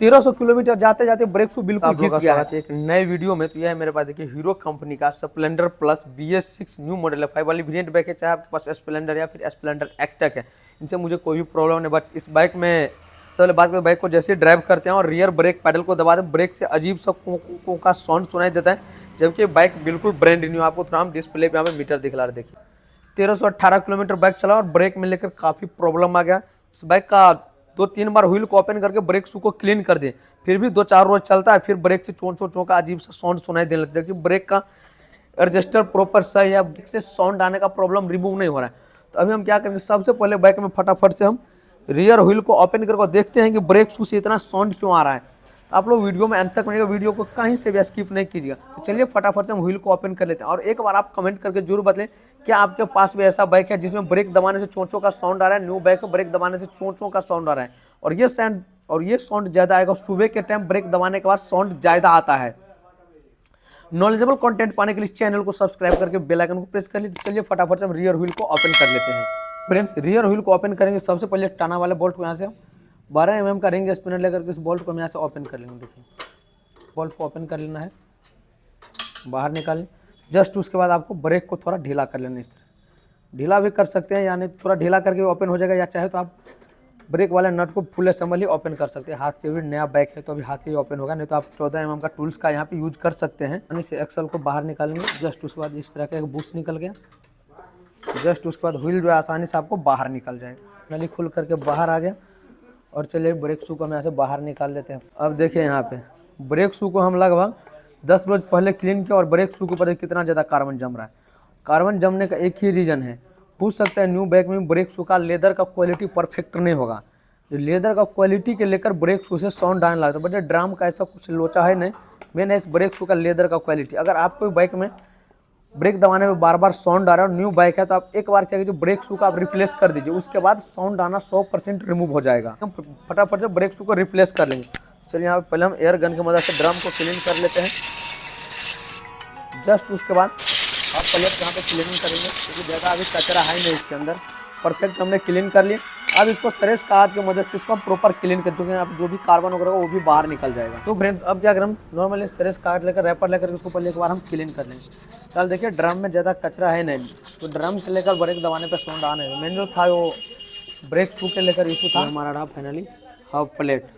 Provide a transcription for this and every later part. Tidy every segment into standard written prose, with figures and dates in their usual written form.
1300 kilometre जाते जाते brake shoe बिल्कुल घिस गया है। एक नए वीडियो में। तो यह है मेरे पास देखिए हीरो कंपनी का Splendor plus BS6 new model है, 5 वाली वेरिएंट बाइक है। चाहे आपके पास स्प्लेंडर या फिर स्प्लेंडर एक्टेक है, इनसे मुझे कोई भी प्रॉब्लम नहीं। बट इस बाइक में सबसे बात करें, बाइक को जैसे ड्राइव करते हैं और रियर ब्रेक पैडल को दबाते हैं, ब्रेक से अजीब सा को का साउंड सुनाई देता है, जबकि बाइक बिल्कुल ब्रांड न्यू। आपको थोड़ा हम डिस्प्ले पे यहाँ पे मीटर दिखला रहे, देखिए 1318 किलोमीटर बाइक चला और ब्रेक में लेकर काफ़ी प्रॉब्लम आ गया। इस बाइक का 2-3 बार व्हील को ओपन करके ब्रेक शू को क्लीन कर दिए, फिर भी 2-4 रोज चलता है, फिर ब्रेक से चों का अजीब सा साउंड सुनाई देने लगता है कि ब्रेक का एडजस्टर प्रॉपर सही है, ब्रेक से साउंड आने का प्रॉब्लम रिमूव नहीं हो रहा है। तो अभी हम क्या करेंगे, सबसे पहले बाइक में फटाफट से हम रियर व्हील को ओपन करके देखते हैं कि ब्रेक शू से इतना साउंड क्यों आ रहा है। आप लोग वीडियो में अंत तक बनेगा, वीडियो को कहीं से भी स्किप नहीं कीजिएगा। तो चलिए फटाफट से हम व्हील को ओपन कर लेते हैं। और एक बार आप कमेंट करके जरूर बताएं, क्या आपके पास भी ऐसा बाइक है जिसमें ब्रेक दबाने से चोंचों का साउंड आ रहा है। न्यू बाइक ब्रेक दबाने से चोंचों का साउंड आ रहा है, और ये साउंड ज़्यादा आएगा सुबह के टाइम, ब्रेक दबाने के बाद साउंड ज़्यादा आता है। नॉलेजेबल कंटेंट पाने के लिए चैनल को सब्सक्राइब करके बेल आइकन को प्रेस कर लीजिए। चलिए फटाफट से हम रियर व्हील को ओपन कर लेते हैं। फ्रेंड्स, रियर व्हील को ओपन करेंगे, सबसे पहले टाना वाले बोल्ट को यहाँ से 12 mm का रिंग स्पिनर लेकर के इस बोल्ट को हम यहाँ से ओपन कर लेंगे। देखिए बोल्ट को ओपन कर लेना है, बाहर निकालें। जस्ट उसके बाद आपको ब्रेक को थोड़ा ढीला कर लेना, इस तरह से ढीला भी कर सकते हैं, यानी थोड़ा ढीला करके ओपन हो जाएगा, या चाहे तो आप ब्रेक वाले नट को फुल असेंबल ही ओपन कर सकते हैं। हाथ से भी नया बाइक है तो अभी हाथ से ही ओपन होगा, नहीं तो आप 14 mm का टूल्स का यहाँ पे यूज कर सकते हैं। यानी से एक्सल को बाहर निकालेंगे, जस्ट उसके बाद इस तरह का एक बूस्ट निकल गया। जस्ट उसके बाद व्हील जो है आसानी से आपको बाहर निकल जाएगा। नली खुल करके बाहर आ गया। और चलिए ब्रेक शू को हम यहाँ से बाहर निकाल लेते हैं। अब देखिए यहाँ पे ब्रेक शू को हम लगभग 10 रोज पहले क्लीन किया, और ब्रेक शू के ऊपर कितना ज़्यादा कार्बन जम रहा है। कार्बन जमने का एक ही रीज़न है, हो सकता है न्यू बाइक में ब्रेक शू का लेदर का क्वालिटी परफेक्ट नहीं होगा। जो लेदर का क्वालिटी के लेकर ब्रेक शू से साउंड आने लगता है, बट ड्रम का ऐसा कुछ लोचा है नहीं। मेन है इस ब्रेक शू का लेदर का क्वालिटी। अगर आपको बाइक में ब्रेक दबाने में बार बार साउंड आ रहा है और न्यू बाइक है, तो आप एक बार क्या कीजिए, ब्रेक शू का आप रिप्लेस कर दीजिए, उसके बाद साउंड आना 100% रिमूव हो जाएगा। हम फटाफट से ब्रेक शू को रिप्लेस कर लेंगे। चलिए यहाँ पे पहले हम एयर गन की मदद से ड्रम को क्लीन कर लेते हैं। जस्ट उसके बाद आप पहले यहाँ पे क्लीनिंग करेंगे, क्योंकि ज़्यादा अभी कचरा है नहीं इसके अंदर। परफेक्ट हमने क्लीन कर लिया। अब इसको सरेस का हाथ की मदद से इसको हम प्रॉपर क्लीन कर चुके हैं। अब जो भी कार्बन वगैरह वो भी बाहर निकल जाएगा। तो फ्रेंड्स, अब क्या करें, हम नॉर्मली सरेस कार्ड लेकर रैपर लेकर उसको पहले एक बार हम क्लीन कर लेंगे। कल देखिए ड्रम में ज़्यादा कचरा है नहीं, तो ड्रम से लेकर ब्रेक दबाने पर साउंड आने है। मेन जो था वो ब्रेक शू के लेकर इशू था। हमारा रहा फाइनली हाफ प्लेट।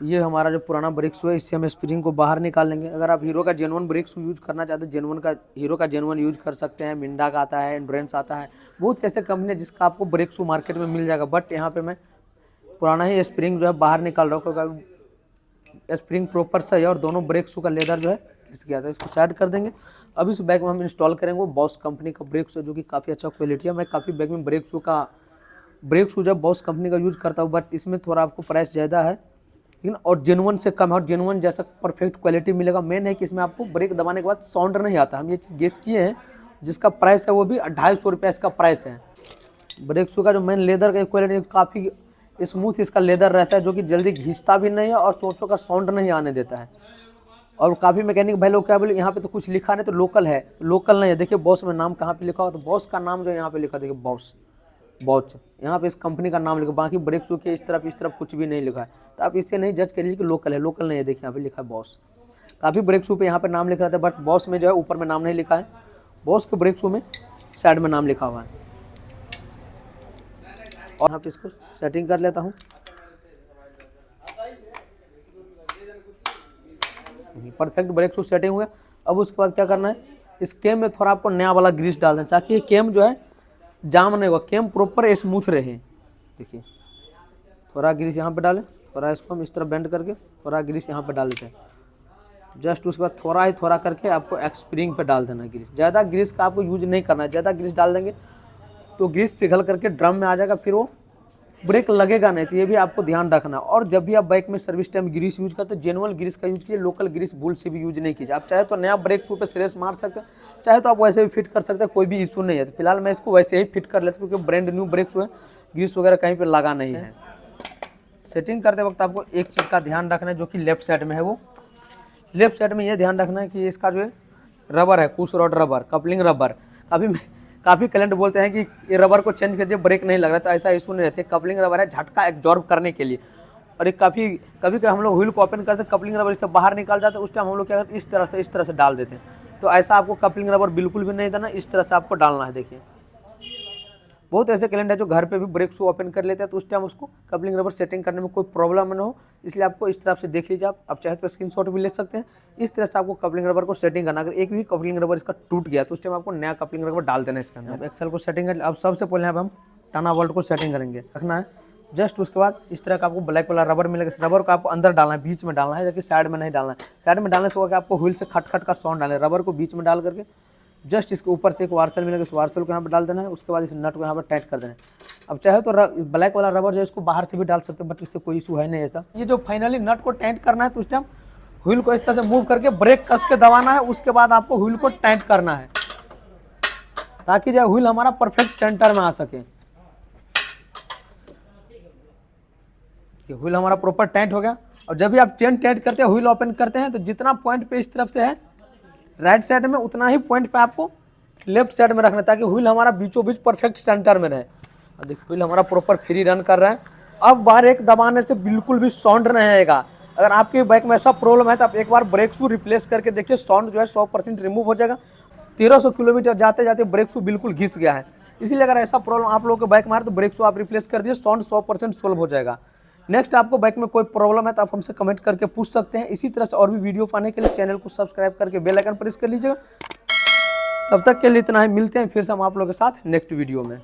ये हमारा जो पुराना ब्रेक शू है, इससे हम स्प्रिंग को बाहर निकाल लेंगे। अगर आप हीरो का जेनुअन ब्रेक शू यूज करना चाहते हैं, हीरो का जेनुअन यूज कर सकते हैं। मिंडा का आता है, एंड्योरेंस आता है, बहुत से ऐसे कंपनी है जिसका आपको ब्रेक शू मार्केट में मिल जाएगा। बट यहाँ पे मैं पुराना ही स्प्रिंग जो है बाहर निकाल रहा हूँ, क्योंकि स्प्रिंग प्रॉपर सही है और दोनों ब्रेक शू का लेदर जो है घिस गया था। इसको साइड कर देंगे। अब इस बैग में हम इंस्टॉल करेंगे वो बॉस कंपनी का ब्रेक शू, जो कि काफ़ी अच्छा क्वालिटी है। मैं काफ़ी बैग में ब्रेक शू जो बॉस कंपनी का यूज़ करता हूँ, बट इसमें थोड़ा आपको प्राइस ज़्यादा है, लेकिन और जेनुअन से कम है, और जेनुअन जैसा परफेक्ट क्वालिटी मिलेगा। मेन है कि इसमें आपको ब्रेक दबाने के बाद साउंड नहीं आता। हम ये चीज़ गेस किए हैं, जिसका प्राइस है वो भी 250 रुपये इसका प्राइस है। ब्रेक शू का जो मेन लेदर का क्वालिटी काफ़ी स्मूथ इसका लेदर रहता है, जो कि जल्दी घिसता भी नहीं है और चोंचों का साउंड नहीं आने देता है। और काफ़ी मैकेनिक भाई लोग क्या बोले, यहाँ पे तो कुछ लिखा नहीं, तो लोकल है, लोकल नहीं है। देखिए बॉस में नाम कहाँ पे लिखा हो, तो बॉस का नाम जो यहाँ पे लिखा, देखिए बॉस यहाँ पे इस कंपनी का नाम लिखा। बाकी ब्रेक शू के इस तरफ कुछ भी नहीं लिखा है, तो आप इससे नहीं जज करिए कि लोकल है, लोकल नहीं है। देखिए यहाँ पे लिखा है बॉस। काफ़ी ब्रेक शू पे यहाँ पे नाम लिखा रहता है, बट बॉस में जो है ऊपर में नाम नहीं लिखा है। बॉस के ब्रेक शू में साइड में नाम लिखा हुआ है। और यहाँ पे इसको सेटिंग कर लेता हूँ। परफेक्ट ब्रेक शू सेटिंग हुआ। अब उसके बाद क्या करना है, इस केम में थोड़ा आपको नया वाला ग्रीस डाल देना, ताकि ये केम जो है जाम नहीं होगा, केम प्रॉपर स्मूथ रहे। देखिए थोड़ा ग्रीस यहाँ पे डालें, थोड़ा इसको हम इस तरह बेंड करके थोड़ा ग्रीस यहाँ पे डाल देते हैं। जस्ट उसके बाद थोड़ा करके आपको स्प्रिंग पे डाल देना है ग्रीस। ज़्यादा ग्रीस का आपको यूज नहीं करना है। ज़्यादा ग्रीस डाल देंगे तो ग्रीस पिघल करके ड्रम में आ जाएगा, फिर वो ब्रेक लगेगा नहीं। तो ये भी आपको ध्यान रखना। और जब भी आप बाइक में सर्विस टाइम ग्रीस यूज करते हैं, जेनुअल ग्रीस का यूज कीजिए, लोकल ग्रीस भूल से भी यूज नहीं कीजिए। आप चाहे तो नया ब्रेक शू पे स्रेस मार सकते हैं, चाहे तो आप वैसे भी फिट कर सकते हैं, कोई भी इशू नहीं है। तो फिलहाल मैं इसको वैसे ही फिट कर लेता हूँ, क्योंकि ब्रांड न्यू ब्रेक शू है, ग्रीस वगैरह कहीं पर लगा नहीं है। सेटिंग करते वक्त आपको एक चीज़ का ध्यान रखना है, जो कि लेफ्ट साइड में है। वो लेफ्ट साइड में ये ध्यान रखना है कि इसका जो है रबर है, कुश रॉड रबर, कपलिंग रबर, काफ़ी क्लाइंट बोलते हैं कि ये रबर को चेंज कीजिए, ब्रेक नहीं लग रहा, तो ऐसा इशू नहीं रहते। कपलिंग रबर है झटका एब्जॉर्ब करने के लिए। और एक कभी हम लोग व्हील को ओपन करते हैं, कपलिंग रबर इससे बाहर निकाल जाता है, उस टाइम हम लोग क्या करते हैं, इस तरह से डाल देते हैं। तो ऐसा आपको कपलिंग रबर बिल्कुल भी नहीं देना, इस तरह से आपको डालना है। देखिए बहुत ऐसे क्लाइंट है जो घर पे भी ब्रेक शू ओपन कर लेते हैं, तो उस टाइम उसको कपलिंग रबर सेटिंग करने में कोई प्रॉब्लम न हो, इसलिए आपको इस तरफ से देख लीजिए। आप चाहे तो स्क्रीनशॉट भी ले सकते हैं। इस तरह से आपको कपलिंग रबर को सेटिंग करना। अगर एक भी कपलिंग रबर इसका टूट गया तो उस टाइम आपको नया कपलिंग रबर डाल देना है इसके अंदर। एक्सेल को सेटिंग कर, अब सबसे पहले अब हम टाना बोल्ट को सेटिंग करेंगे, रखना है। जस्ट उसके बाद इस तरह का आपको ब्लैक वाला रबर मिलेगा। इस रबर को आपको अंदर डालना है, बीच में डालना है, जबकि साइड में नहीं डालना है। साइड में डालने से होगा कि आपको व्हील से खटखट का साउंड डालना है। रबर को बीच में डाल करके जस्ट इसके ऊपर से एक वार्सल मिलेगा, इस वार्सल को यहाँ पर डाल देना है। उसके बाद इस नट को यहाँ पर टाइट कर देना है। अब चाहे तो ब्लैक वाला रबर जो है इसको बाहर से भी डाल सकते हैं, बट इससे कोई इशू है नहीं ऐसा। ये जो फाइनली नट को टाइट करना है, तो उस टाइम व्हील को इस तरह से मूव करके ब्रेक कस के दबाना है। उसके बाद आपको व्हील को टाइट करना है, ताकि जो व्हील हमारा परफेक्ट सेंटर में आ सके। व्हील हमारा प्रॉपर टाइट हो गया। और जब भी आप चेन टाइट करते हैं, व्हील ओपन करते हैं, तो जितना पॉइंट पे इस तरफ से है राइट साइड में, उतना ही पॉइंट पे आपको लेफ्ट साइड में रखना है, ताकि व्हील हमारा बीचों बीच परफेक्ट सेंटर में रहे। और देखिए व्हील हमारा प्रॉपर फ्री रन कर रहा है। अब बार एक दबाने से बिल्कुल भी साउंड नहीं आएगा। अगर आपके बाइक में ऐसा प्रॉब्लम है तो आप एक बार ब्रेक शू रिप्लेस करके देखिए, साउंड जो है 100% रिमूव हो जाएगा। 1300 किलोमीटर जाते जाते ब्रेक शू बिल्कुल घिस गया है। इसीलिए अगर ऐसा प्रॉब्लम आप लोगों के बाइक में आ रहा है तो ब्रेक शू आप रिप्लेस कर दिए, साउंड 100% सोल्व हो जाएगा। नेक्स्ट आपको बाइक में कोई प्रॉब्लम है तो आप हमसे कमेंट करके पूछ सकते हैं। इसी तरह से और भी वीडियो पाने के लिए चैनल को सब्सक्राइब करके बेल आइकन प्रेस कर लीजिएगा। तब तक के लिए इतना ही, मिलते हैं फिर से हम आप लोगों के साथ नेक्स्ट वीडियो में।